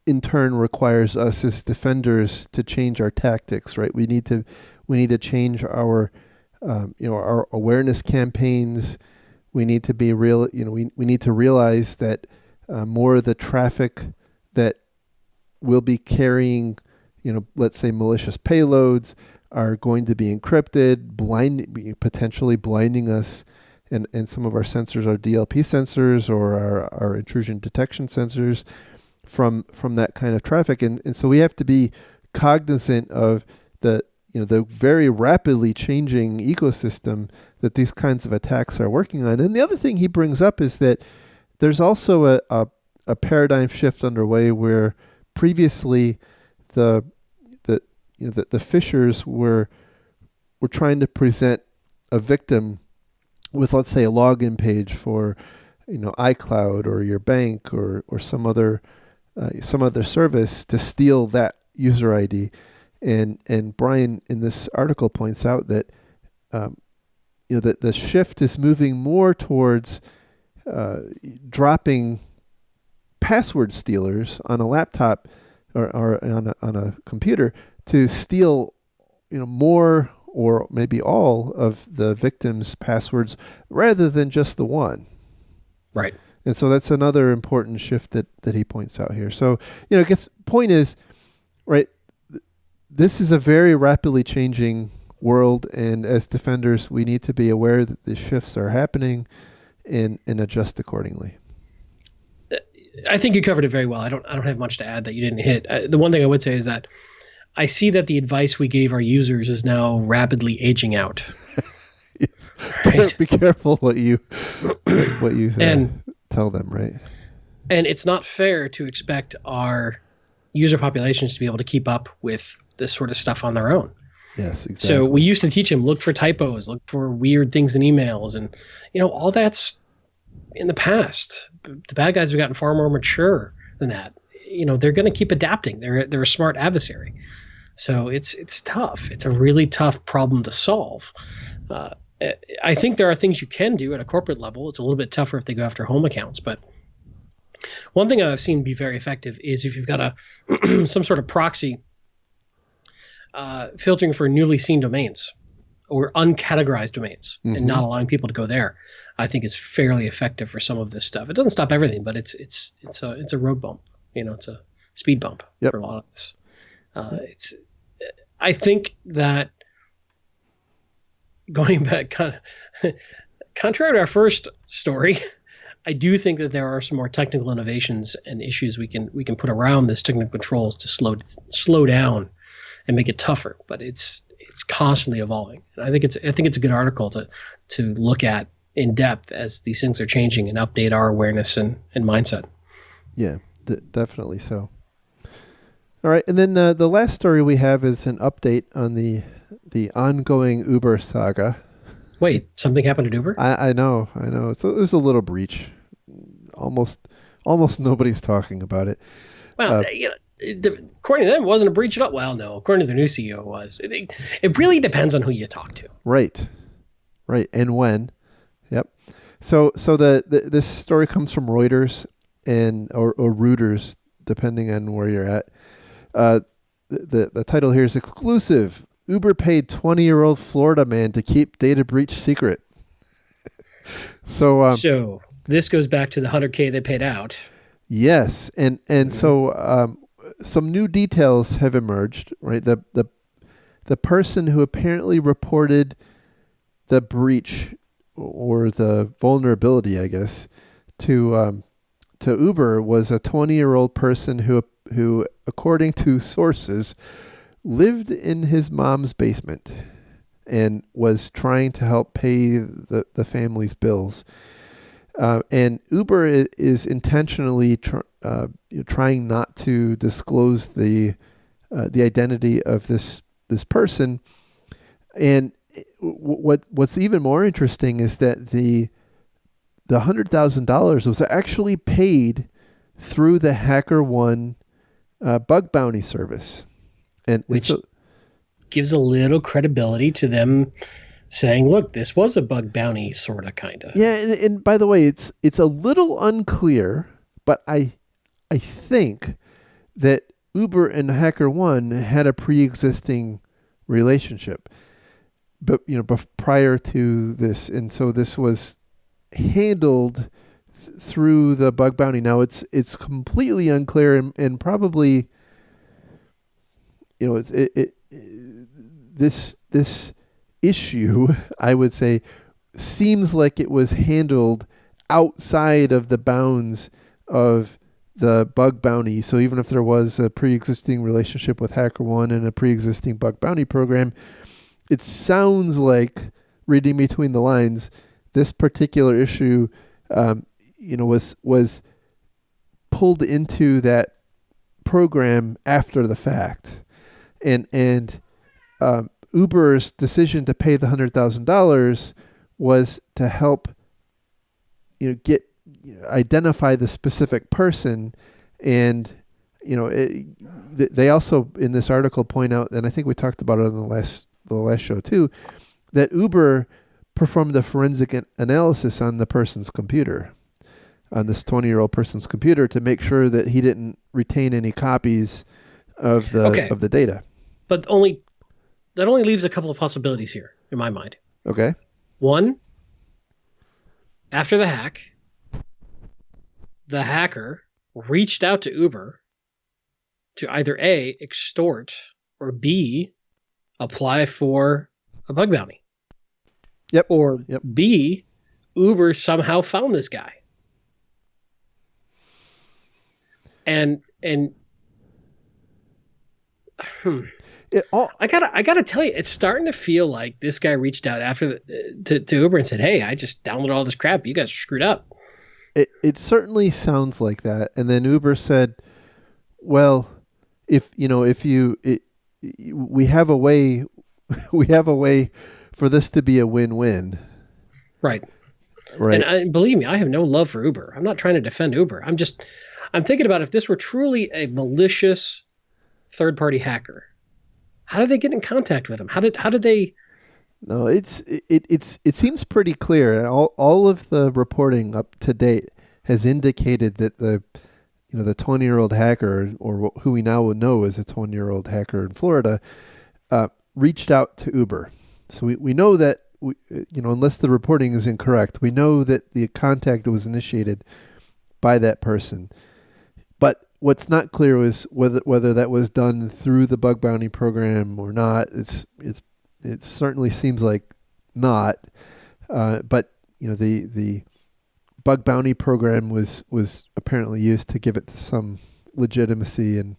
in turn requires us as defenders to change our tactics, right? We need to change our our awareness campaigns. We need to be real. We need to realize that more of the traffic that will be carrying, let's say malicious payloads are going to be encrypted, potentially blinding us. And some of our sensors are DLP sensors or our intrusion detection sensors from that kind of traffic. And so we have to be cognizant of the very rapidly changing ecosystem that these kinds of attacks are working on. And the other thing he brings up is that there's also a paradigm shift underway where previously the phishers were trying to present a victim with, let's say, a login page for iCloud or your bank or some other service to steal that user ID. And Brian in this article points out that that the shift is moving more towards dropping password stealers on a laptop or on a computer to steal more or maybe all of the victim's passwords rather than just the one. Right. And so that's another important shift that he points out here. So, I guess point is, right, this is a very rapidly changing world, and as defenders, we need to be aware that the shifts are happening and adjust accordingly. I think you covered it very well. I don't have much to add that you didn't hit. The one thing I would say is that I see that the advice we gave our users is now rapidly aging out. Yes. Right? Be careful what you tell them, right? And it's not fair to expect our user populations to be able to keep up with this sort of stuff on their own. Yes, exactly. So we used to teach them, look for typos, look for weird things in emails, and all that's in the past. The bad guys have gotten far more mature than that. They're going to keep adapting. They're a smart adversary. So it's tough. It's a really tough problem to solve. I think there are things you can do at a corporate level. It's a little bit tougher if they go after home accounts. But one thing I've seen be very effective is if you've got some sort of proxy filtering for newly seen domains or uncategorized domains and not allowing people to go there, I think is fairly effective for some of this stuff. It doesn't stop everything, but it's a road bump. It's a speed bump for a lot of this. I think that going back, contrary to our first story, I do think that there are some more technical innovations and issues we can put around this technical controls to slow down and make it tougher. But it's constantly evolving, and I think it's a good article to look at in depth as these things are changing and update our awareness and mindset. Yeah, definitely so. All right, and then the last story we have is an update on the ongoing Uber saga. Wait, something happened at Uber? I know. So it was a little breach. Almost nobody's talking about it. Well, according to them, it wasn't a breach at all. Well, no, according to their new CEO, it was. It really depends on who you talk to. Right, and when. Yep. So this story comes from Reuters or Reuters, depending on where you're at. The title here is exclusive. Uber paid 20-year-old Florida man to keep data breach secret. So this goes back to the 100K they paid out. Yes, and so some new details have emerged. Right, the person who apparently reported the breach or the vulnerability, I guess, to Uber was a 20-year-old person who, according to sources, lived in his mom's basement and was trying to help pay the family's bills. And Uber is intentionally trying not to disclose the identity of this person. And what's even more interesting is that the $100,000 was actually paid through the HackerOne bug bounty service, which gives a little credibility to them saying, look, this was a bug bounty, sort of, kind of. Yeah, and by the way, it's a little unclear, but I think that Uber and HackerOne had a pre-existing relationship, but prior to this, and so this was handled through the bug bounty. Now it's completely unclear, and probably this issue, I would say, seems like it was handled outside of the bounds of the bug bounty. So even if there was a pre-existing relationship with HackerOne and a pre-existing bug bounty program, it sounds like, reading between the lines, this particular issue was pulled into that program after the fact, and Uber's decision to pay the $100,000 was to help identify the specific person. And they also, in this article, point out, and I think we talked about it on the last show too, that Uber performed a forensic analysis on the person's computer, on this 20-year-old person's computer, to make sure that he didn't retain any copies of the data. But that only leaves a couple of possibilities here in my mind. Okay. One, after the hack, the hacker reached out to Uber to either A, extort, or B, apply for a bug bounty. Yep. Or B, Uber somehow found this guy. And I gotta tell you, it's starting to feel like this guy reached out after to Uber and said, "Hey, I just downloaded all this crap. You guys are screwed up." It certainly sounds like that. And then Uber said, "Well, we have a way for this to be a win-win." Right. Right. And believe me, I have no love for Uber. I'm not trying to defend Uber. I'm thinking about if this were truly a malicious third-party hacker, how did they get in contact with him? How did they? No, it seems pretty clear. All of the reporting up to date has indicated that the 20-year-old hacker, or who we now would know as a 20-year-old hacker in Florida, reached out to Uber. So we know that unless the reporting is incorrect, we know that the contact was initiated by that person. But what's not clear is whether that was done through the bug bounty program or not. It certainly seems like not. But the bug bounty program was apparently used to give it to some legitimacy and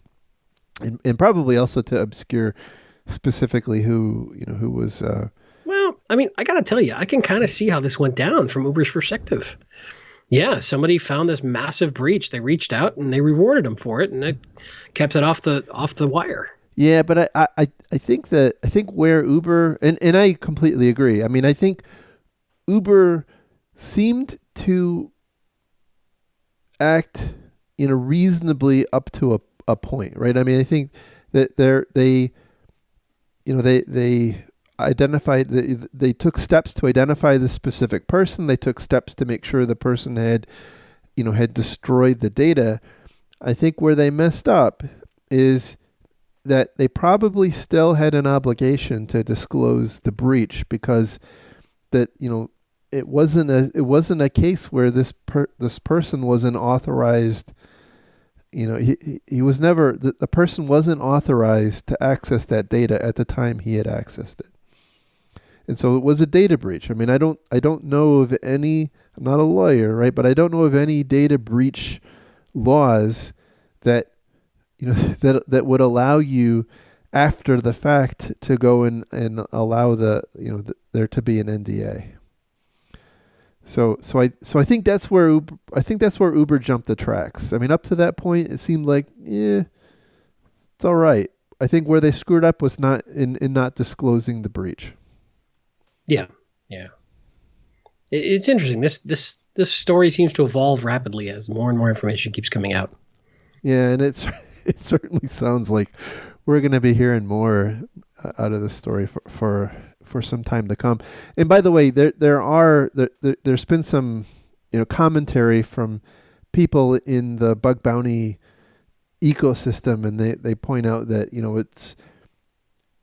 probably also to obscure specifically who was. Well, I mean, I got to tell you, I can kind of see how this went down from Uber's perspective. Yeah, somebody found this massive breach. They reached out and they rewarded them for it, and it kept it off the wire. Yeah, but I think where Uber, and I completely agree. I mean, I think Uber seemed to act reasonably up to a point, right? I mean, I think that they identified, they took steps to identify the specific person. They took steps to make sure the person had destroyed the data. I think where they messed up is that they probably still had an obligation to disclose the breach, because that it wasn't a case where this person was an authorized. He was never the person wasn't authorized to access that data at the time he had accessed it, and so it was a data breach. I mean, I don't know of any. I'm not a lawyer, right? But I don't know of any data breach laws that that would allow you after the fact to go and allow there to be an NDA. So I think that's where Uber jumped the tracks. I mean, up to that point, it seemed like, it's all right. I think where they screwed up was not in not disclosing the breach. Yeah. It's interesting. This story seems to evolve rapidly as more and more information keeps coming out. Yeah, and it certainly sounds like we're going to be hearing more out of this story for some time to come. And by the way, there's been some commentary from people in the bug bounty ecosystem, and they point out that it's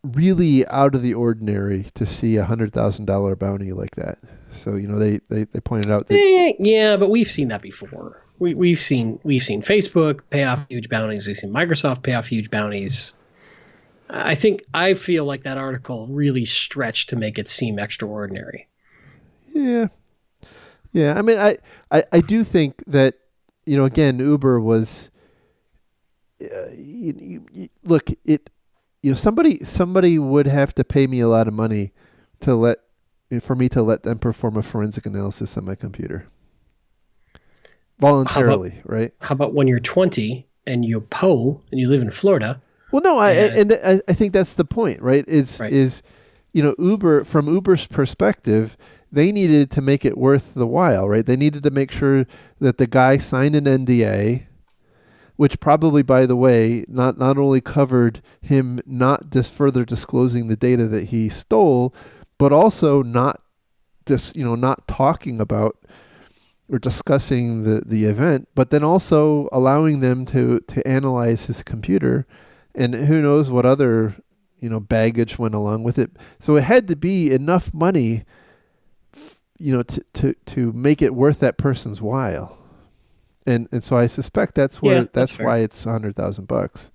really out of the ordinary to see $100,000 bounty like that. So they pointed out that yeah, but we've seen that before. We've seen Facebook pay off huge bounties. We've seen Microsoft pay off huge bounties. I feel like that article really stretched to make it seem extraordinary. Yeah. I mean, I do think that again, Uber was look, somebody would have to pay me a lot of money for me to let them perform a forensic analysis on my computer voluntarily, right? How about when you're 20 and you live in Florida? Well, no, I think that's the point, right? Is Uber, from Uber's perspective, they needed to make it worth the while, right? They needed to make sure that the guy signed an NDA, which probably, by the way, not only covered him not further disclosing the data that he stole, but also not talking about or discussing the event, but then also allowing them to analyze his computer, and who knows what other baggage went along with it. So it had to be enough money, to make it worth that person's while. And so I suspect that's why it's $100,000.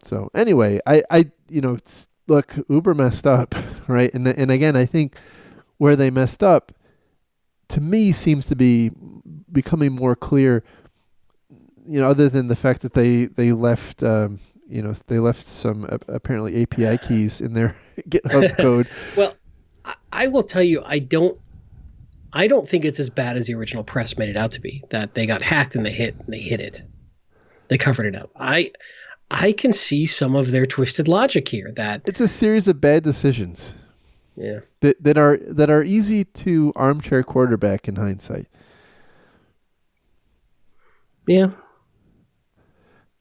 So anyway, look, Uber messed up, right? And again, I think where they messed up, to me, seems to be becoming more clear. Other than the fact that they left, they left some apparently API keys in their GitHub code. Well, I will tell you, I don't think it's as bad as the original press made it out to be. That they got hacked and they hit it. They covered it up. I can see some of their twisted logic here. That it's a series of bad decisions. Yeah. That are easy to armchair quarterback in hindsight. Yeah.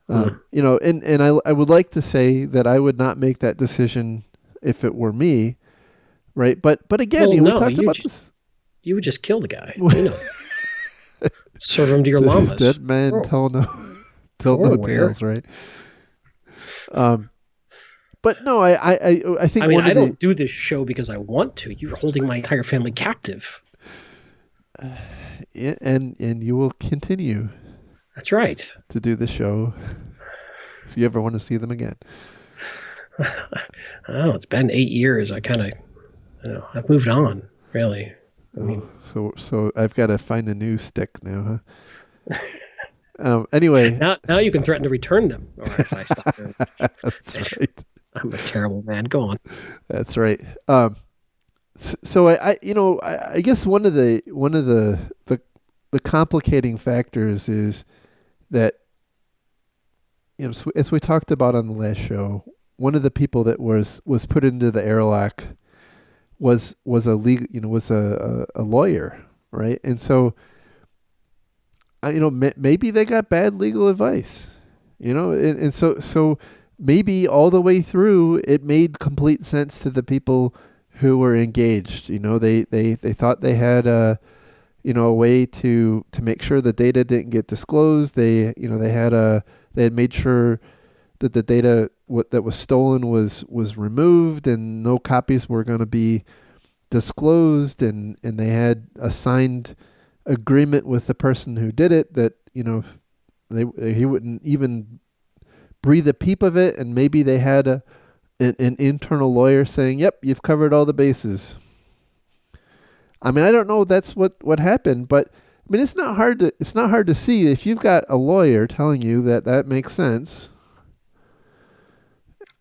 And I would like to say that I would not make that decision if it were me, right? But again, we talked about this. You would just kill the guy. Serve him to your llamas. Dead man tell no tales, right? But no, I think. I mean, I don't do this show because I want to. You're holding my entire family captive. And you will continue. That's right. To do the show, if you ever want to see them again. Oh, it's been 8 years. I've moved on, really. So I've got to find a new stick now, huh? Anyway, now you can threaten to return them, or if I stop doing That's right. I'm a terrible man. Go on. That's right. So I guess one of the complicating factors is that, as we talked about on the last show, one of the people that was put into the airlock was a lawyer, right? And so, maybe they got bad legal advice, and so maybe all the way through it made complete sense to the people who were engaged. They thought they had a way to make sure the data didn't get disclosed. They had made sure that the data that was stolen was removed and no copies were going to be disclosed and they had a signed agreement with the person who did it that, he wouldn't even breathe a peep of it, and maybe they had an internal lawyer saying, "Yep, you've covered all the bases." I mean, I don't know if that's what happened, but I mean, it's not hard to see if you've got a lawyer telling you that makes sense.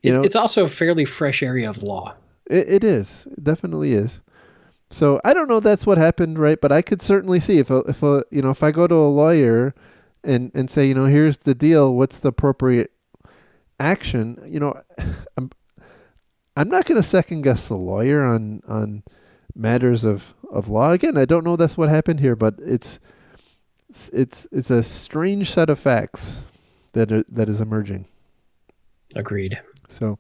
It's also a fairly fresh area of law. It is. It definitely is. So I don't know if that's what happened, right? But I could certainly see if I go to a lawyer and say, here's the deal, what's the appropriate action? I'm not going to second guess the lawyer on matters of law. Again, I don't know that's what happened here, but it's a strange set of facts that is emerging. Agreed. So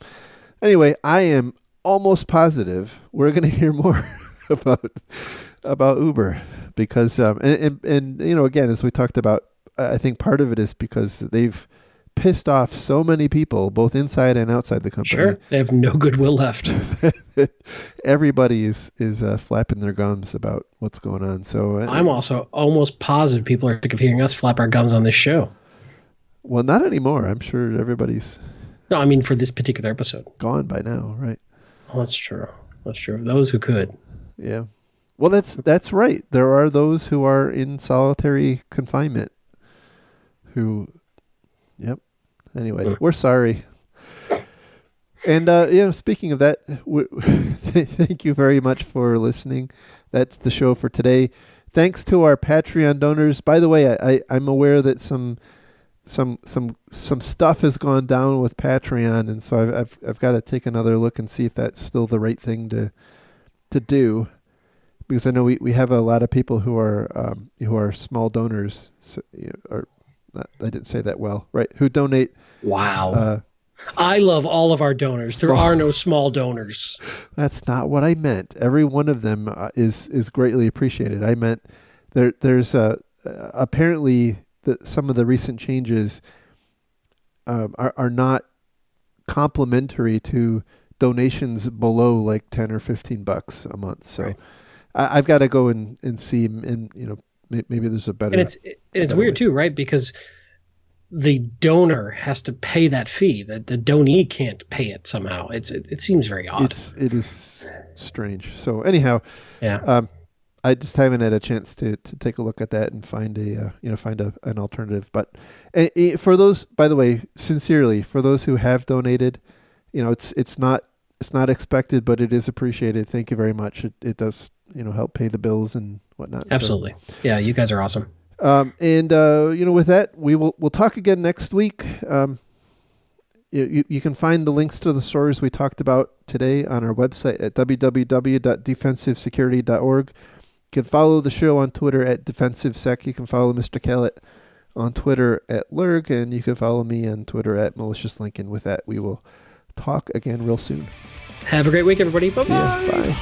anyway, I am almost positive we're going to hear more about Uber because and again, as we talked about, I think part of it is because they've pissed off so many people, both inside and outside the company. Sure, they have no goodwill left. Everybody is flapping their gums about what's going on. So I'm also almost positive people are sick of hearing us flap our gums on this show. Well, not anymore. I'm sure everybody's. No, I mean for this particular episode. Gone by now, right? Oh, that's true. That's true. Those who could. Yeah. Well, that's right. There are those who are in solitary confinement. Yep. Anyway, we're sorry. And speaking of that, thank you very much for listening. That's the show for today. Thanks to our Patreon donors. By the way, I'm aware that some stuff has gone down with Patreon, and so I've got to take another look and see if that's still the right thing to do, because I know we have a lot of people who are small donors, I didn't say that well, right? Who donate. Wow. I love all of our donors. There are no small donors. That's not what I meant. Every one of them is greatly appreciated. I meant there's apparently some of the recent changes are not complementary to donations below like $10 or $15 a month. So right. I've got to go and see, and maybe there's a better. And it's weird too, right? Because the donor has to pay that fee. The donee can't pay it somehow. It seems very odd. It is strange. So anyhow, yeah. I just haven't had a chance to take a look at that and find an alternative. But for those, by the way, sincerely, for those who have donated, it's not expected, but it is appreciated. Thank you very much. It does help pay the bills and whatnot. Absolutely. So, yeah, you guys are awesome. With that, we'll talk again next week. You can find the links to the stories we talked about today on our website at www.defensivesecurity.org. You can follow the show on Twitter at DefensiveSec. You can follow Mr. Kellett on Twitter at Lurg, and you can follow me on Twitter at MaliciousLincoln. With that, we will talk again real soon. Have a great week, everybody. Bye-bye. See ya. Bye.